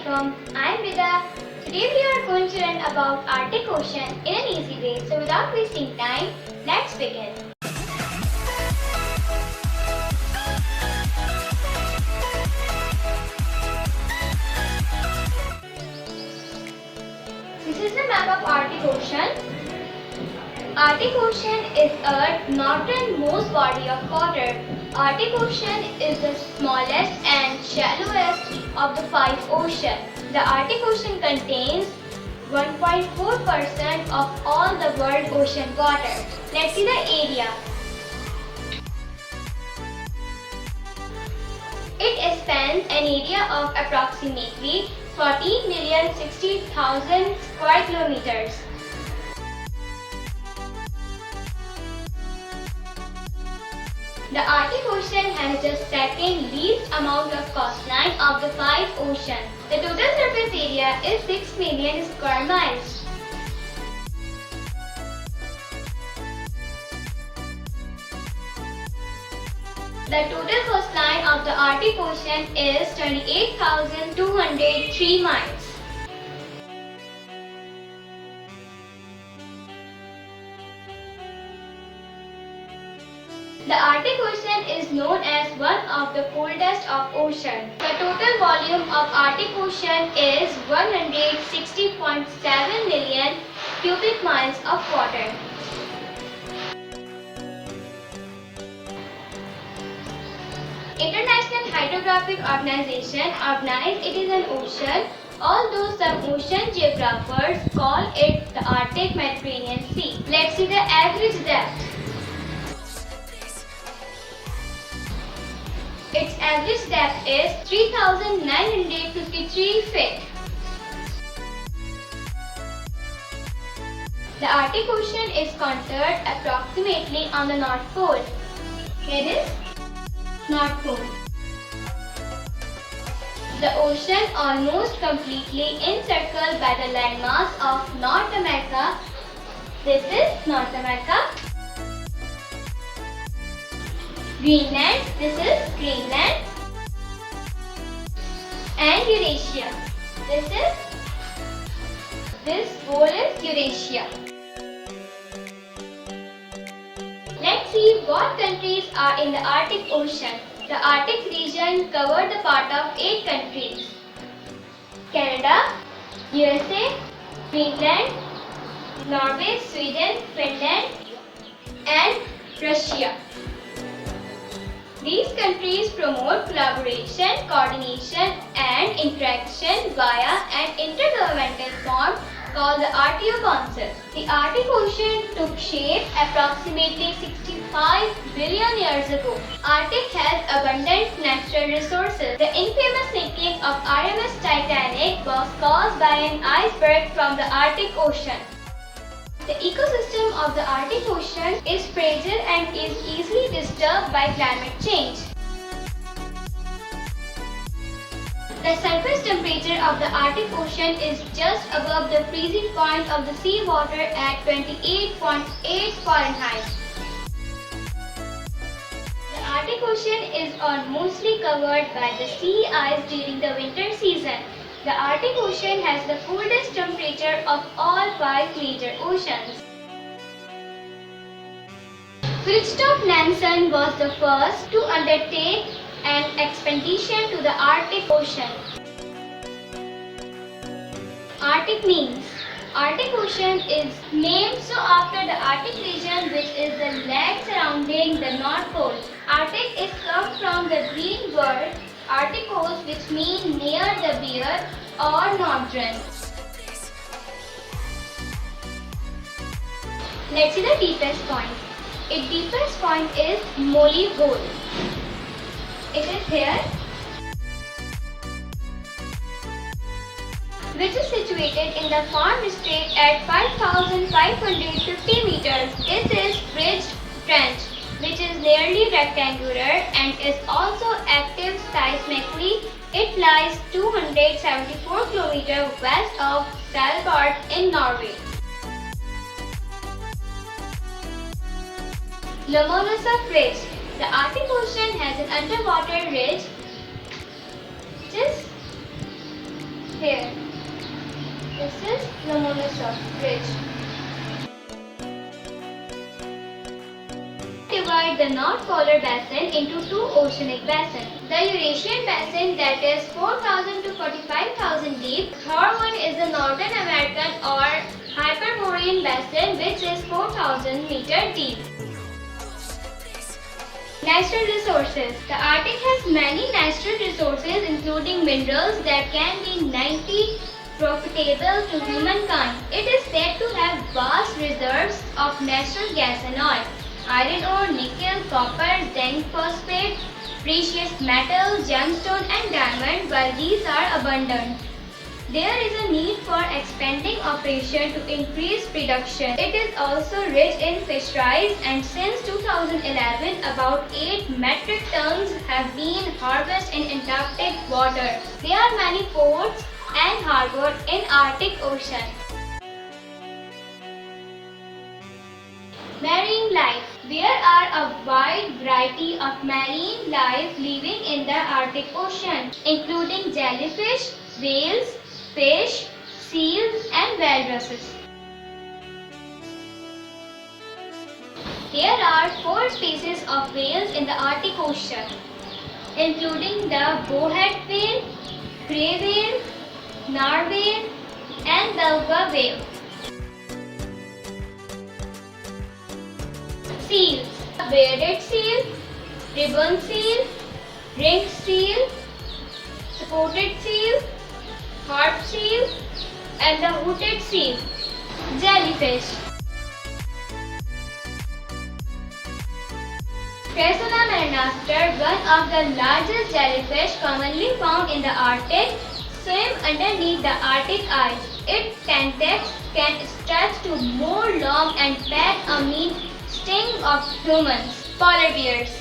Assalamualaikum, I'm Rida. Today we are going to learn about Arctic Ocean in an easy way. So without wasting time, let's begin. This is the map of Arctic Ocean. Arctic Ocean is Earth's northernmost body of water. Arctic Ocean is the smallest and shallowest of the five oceans. The Arctic Ocean contains 1.4% of all the world ocean water. Let's see the area. It spans an area of approximately 14,060,000 square kilometers. The Arctic Ocean has the second least amount of coastline of the five oceans. The total surface area is 6 million square miles. The total coastline of the Arctic Ocean is 28,203 miles. The Arctic Ocean is known as one of the coldest of oceans. The total volume of Arctic Ocean is 160.7 million cubic miles of water. International Hydrographic Organization recognizes it is an ocean, although some ocean geographers call it the Arctic Mediterranean Sea. Let's see the average depth. Its average depth is 3,953 feet. The Arctic Ocean is contoured approximately on the North Pole. Here is North Pole. The ocean almost completely encircled by the landmass of North America. This is North America. Greenland, this is Greenland, and Eurasia. This pole is Eurasia. Let's see what countries are in the Arctic Ocean. The Arctic region covers the part of 8 countries: Canada, USA, Greenland, Norway, Sweden, Finland, and Russia. These countries promote collaboration, coordination, and interaction via an intergovernmental form called the Arctic Council. The Arctic Ocean took shape approximately 65 billion years ago. Arctic has abundant natural resources. The infamous sinking of RMS Titanic was caused by an iceberg from the Arctic Ocean. The ecosystem of the Arctic Ocean is fragile and is easily disturbed by climate change. The surface temperature of the Arctic Ocean is just above the freezing point of the seawater at 28.8 Fahrenheit. The Arctic Ocean is mostly covered by the sea ice during the winter season. The Arctic Ocean has the coldest temperature of all 5 major oceans. Fridtjof Nansen was the first to undertake an expedition to the Arctic Ocean. Arctic means Arctic Ocean is named so after the Arctic region, which is the land surrounding the North Pole. Arctic is come from the Greek word Arcticos, which means near the bear or northern. Let's see the deepest point. Its deepest point is Molly Hole. It is here, which is situated in the Farm Strait at 5,550 meters. It is bridged trench, which is nearly rectangular and is also active seismically. It lies 274 km west of Svalbard in Norway. Lomonosov Ridge. The Arctic Ocean has an underwater ridge which is Here. This is Lomonosov Ridge. Divide the North Polar Basin into two oceanic basins. The Eurasian Basin, that is 4,000 to 45,000 deep. Third one is the Northern American or Hyperborean Basin, which is 4,000 meter deep. Natural resources. The Arctic has many natural resources including minerals that can be 90 profitable to humankind. It is said to have vast reserves of natural gas and oil, iron ore, nickel, copper, zinc, phosphate, precious metals, gemstone and diamond. While these are abundant, there is a need for expanding operation to increase production. It is also rich in fisheries, and since 2011 about 8 metric tons have been harvested in Antarctic water. There are many ports and harbors in Arctic Ocean. Marine life. There are a wide variety of marine life living in the Arctic Ocean, including jellyfish, whales, fish, seals and walruses. There are 4 species of whales in the Arctic Ocean, including the bowhead whale, grey whale, narwhal and beluga whale. Seals. Bearded seal, ribbon seal, ringed seal, spotted seal, harp seal and the hooded seal. Jellyfish. Cresula marinaster, one of the largest jellyfish commonly found in the Arctic, swim underneath the Arctic ice. Its tentacles can stretch to more long and pack a meat sting of humans. Polar bears.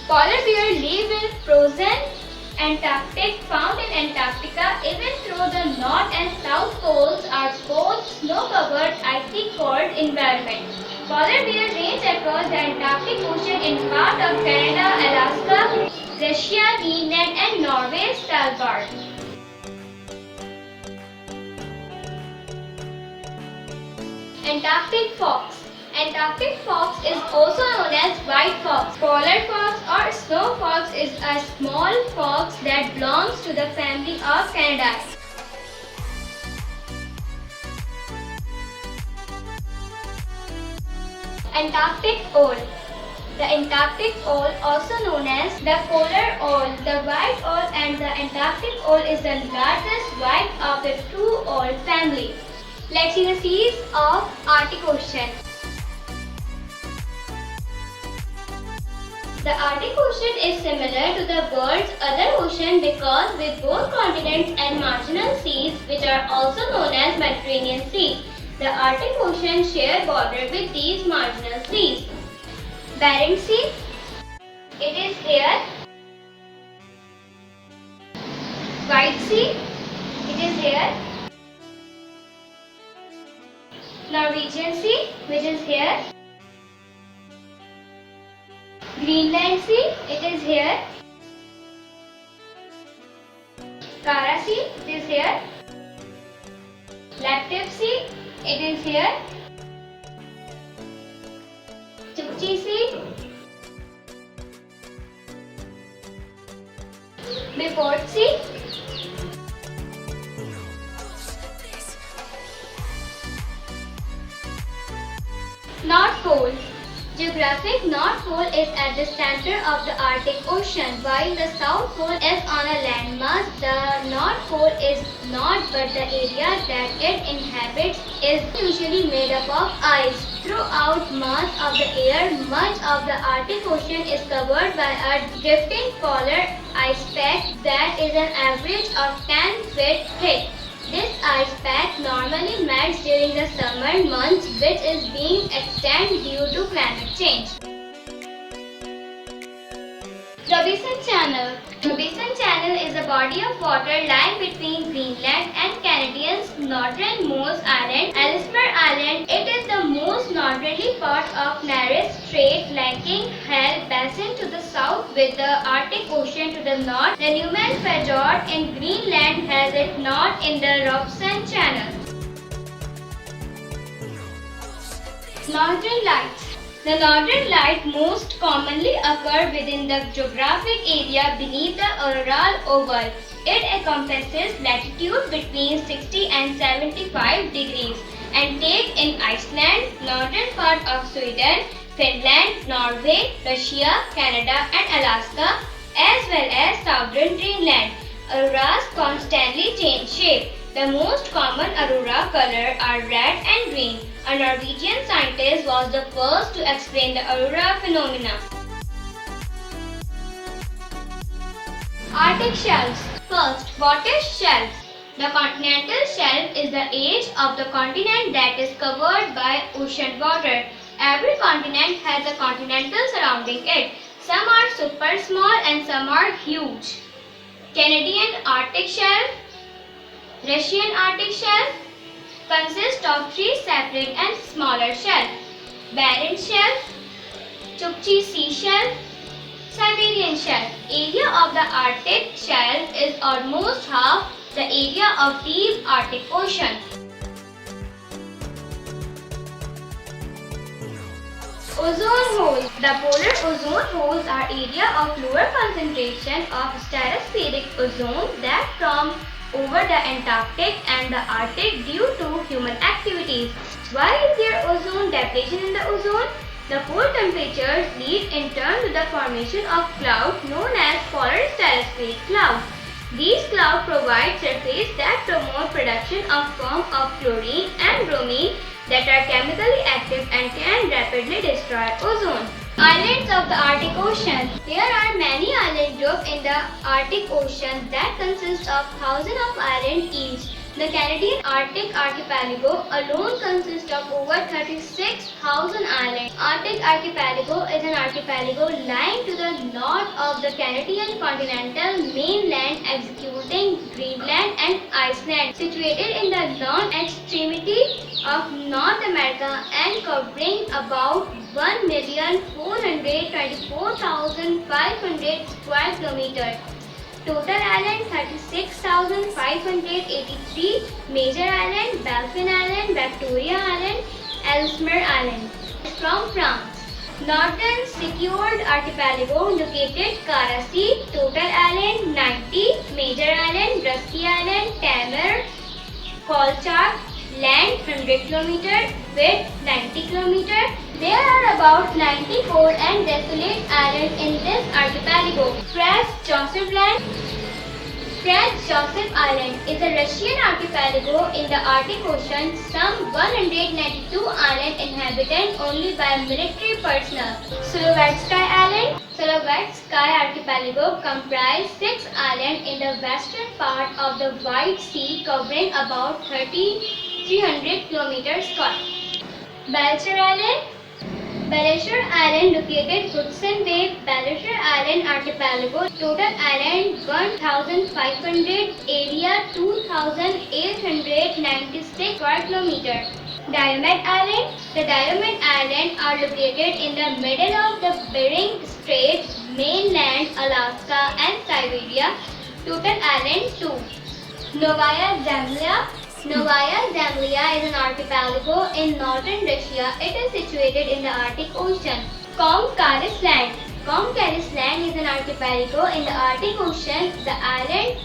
Polar bears live in frozen Antarctic, found in Antarctica. Even though the North and South poles are both snow-covered, icy cold environment. Polar bears range across the Antarctic Ocean in part of Canada, Alaska, Russia, Greenland and Norway, Svalbard. Antarctic fox. Antarctic fox is also known as white fox. Polar fox or snow fox is a small fox that belongs to the family of Canidae. Antarctic owl. The Antarctic owl, also known as the polar owl, the white owl and the Antarctic owl is the largest white of the two owl family. Let's see the seas of Arctic Ocean. The Arctic Ocean is similar to the world's other ocean because with both continents and marginal seas, which are also known as Mediterranean Sea, the Arctic Ocean share border with these marginal seas. Bering Sea, it is here. White Sea, it is here. Norwegian Sea, which is here. Greenland Sea, it is here. Kara Sea, it is here. Lactive Sea, it is here. Chukchi Sea. Beaufort Sea. North Pole. Geographic North Pole is at the center of the Arctic Ocean, while the South Pole is on a landmass. The North Pole is not, but the area that it inhabits is usually made up of ice. Throughout much of the year, much of the Arctic Ocean is covered by a drifting polar ice pack that is an average of 10 feet thick. This ice pack normally melts during the summer months, which is being extended due to climate change. Robinson Channel. Robinson Channel is a body of water lying between Greenland and Canada's northernmost island, Ellesmere Island. It is the most most northerly part of narrow strait linking Hell Basin to the south with the Arctic Ocean to the north. The Neumann Fjord in Greenland has its north in the Robson Channel. Northern Lights. The northern light most commonly occur within the geographic area beneath the auroral oval. It encompasses latitude between 60 and 75 degrees and take in Iceland, northern part of Sweden, Finland, Norway, Russia, Canada and Alaska, as well as southern Greenland. Auroras constantly change shape. The most common aurora colors are red and green. A Norwegian scientist was the first to explain the aurora phenomena. Arctic shelves. First, what is shelf? The continental shelf is the edge of the continent that is covered by ocean water. Every continent has a continental surrounding it. Some are super small and some are huge. Canadian Arctic shelf, Russian Arctic shelf consist of three separate and smaller shelves: Barents Shelf, Chukchi Sea Shelf, Siberian Shelf. Area of the Arctic shelf is almost half the area of deep Arctic Ocean. Ozone holes. The polar ozone holes are area of lower concentration of stratospheric ozone that form over the Antarctic and the Arctic due to human activities. Why is there ozone depletion in the ozone? The cold temperatures lead in turn to the formation of clouds known as polar stratospheric clouds. These clouds provide surface that promote production of forms of chlorine and bromine that are chemically active and can rapidly destroy ozone. Islands of the Arctic Ocean. There are many island groups in the Arctic Ocean that consist of thousands of islands each. The Canadian Arctic Archipelago alone consists of over 36,000 islands. Arctic Archipelago is an archipelago lying to the north of the Canadian continental mainland, excluding Greenland and Iceland, situated in the northern extremity of North America and covering about 1,424,500 square kilometers. Total island 36,583, major island, Baffin Island, Victoria Island, Ellesmere Island. From France. Northern secured archipelago located Kara Sea, total island 90, major island, Rusky Island, Tamar, Kolchak, land 100 km, width 90 km. There are about 90 cold and desolate islands in this archipelago. Franz Joseph Island is a Russian archipelago in the Arctic Ocean, some 192 islands inhabited only by military personnel. Solovetsky Island. Solovetsky Archipelago comprises 6 islands in the western part of the White Sea covering about 3,300 km². Belcher Island. Belcher Island located Hudson Bay, Belcher Island Archipelago, total island 1,500, area 2,896 square kilometers. Diomede Island. The Diomede Islands are located in the middle of the Bering Strait, mainland Alaska and Siberia, total island 2. Novaya Zemlya. Novaya Zemlya is an archipelago in northern Russia. It is situated in the Arctic Ocean. Komkaris Land. Komkaris Land is an archipelago in the Arctic Ocean. The island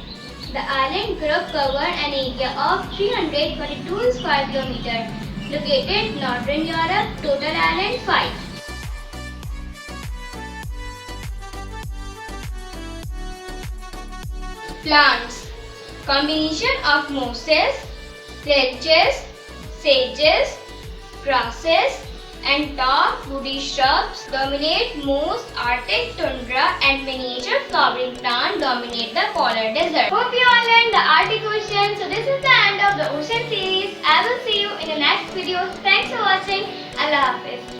group covers an area of 342 square kilometers. Located northern Europe, total island 5. Plants. Combination of mosses, sedges, grasses, and tall woody shrubs dominate most Arctic tundra, and miniature flowering plants dominate the polar desert. Hope you all learned the Arctic Ocean. So this is the end of the ocean series. I will see you in the next video. Thanks for watching. Allah Hafiz.